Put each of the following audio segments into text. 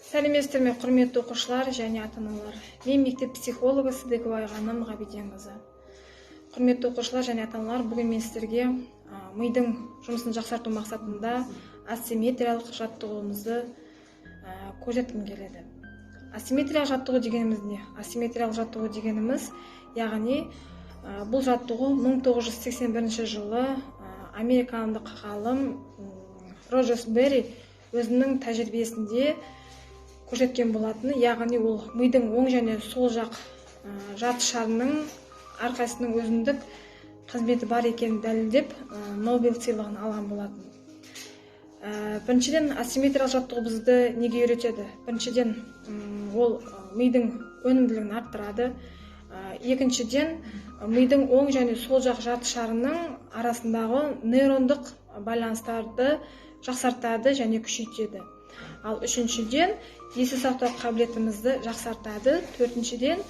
Сәлеметсіздер ме, құрметті оқушылар және ата-аналар. Мен мектеп психологы Сыдыкова Айғаным Ғабиденқызы. Құрметті оқушылар және ата-аналар, бүгін мен сіздерге мидың жұмысын жақсарту мақсатында асимметриялық жаттығуымызды көрсеткім келеді. Асимметриялық жаттығу дегеніміз не? Асимметриялық жаттығу дегеніміз, яғни бұл жаттығу 1981 жылы американдық ғалым Роджерс Берри өзінің тәжірибесінде көрсеткен болатын, яғни ол мидың оң және сол жақ жарты шарының әрқайсысының өзіндік қызметі бар екенін дәлелдеп Нобель сыйлығын алған болатын. Біріншіден, асимметриялық жаттығу бізді неге үйретеді? Біріншіден, ол мидың өнімділігін арттырады. Екіншіден, мидың оң және сол жақ жарты шарының арасындағы нейрондық байланыстарды жақсартады және күшейтеді. Ал үшіншіден, есте сақтау қабілетімізді жақсартады. Төртіншіден,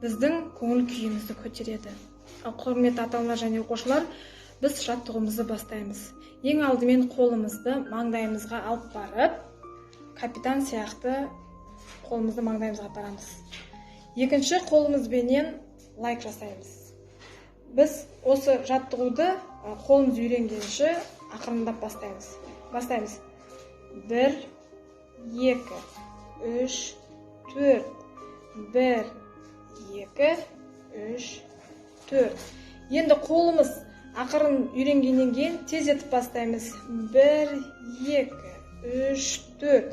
біздің көңіл күйімізді көтереді. Ал құрметті ата-аналар және оқушылар, біз жаттығуымызды бастаймыз. Ең алдымен қолымызды маңдайымызға алып барып, капитан сияқты қолымызды маңдайымызға апарамыз. Екінші, қолымызбенен лайк жасаймыз. Біз осы жаттығуды қолымыз үйренгенше ақырындап бастаймыз. 1, 2, 3, 4. 1, 2, 3, 4. Енді қолымыз ақырын үйренгеннен кейін тездетіп бастаймыз. 1, 2, 3, 4.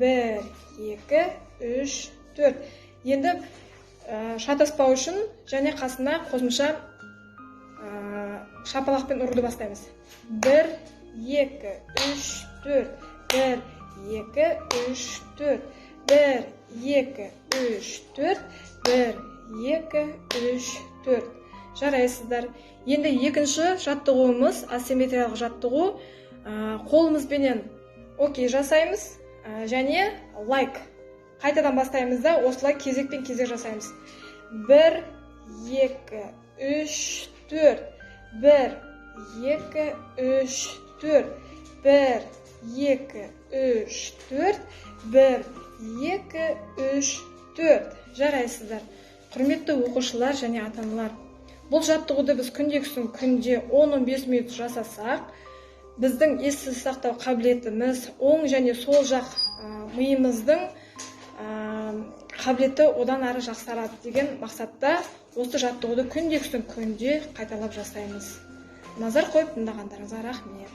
1, 2, 3, 4. Енді шатаспау үшін және қасына қосымша шапалақпен ұруды бастаймыз. 1, 2, 3, 4. 1, 2, 3, 4. 1, 2, 3, 4. 1, 2, 3, 4. Жарайсыздар. Енді екінші жаттығуымыз асимметриялық жаттығу. Қолымызбенен окей жасаймыз және лайк. Қайтадан бастаймыз да осылай кезекпен кезек жасаймыз. 1, 2, 3, 4. 1, 2, 3, 4. 1, 2, 3, 4. 1, 2, 3, 4. Жарайсыздар. Құрметті оқушылар және ата-аналар, бұл жаттығуды біз күнде 10-15 минут жасасақ, біздің есте сақтау қабілетіміз, оң және сол жақ миымыздың қабілеті одан ары жақсарады деген мақсатта осы жаттығуды күнде қайталап жасаймыз. Назар қойып тыңдағандарыңызға рахмет.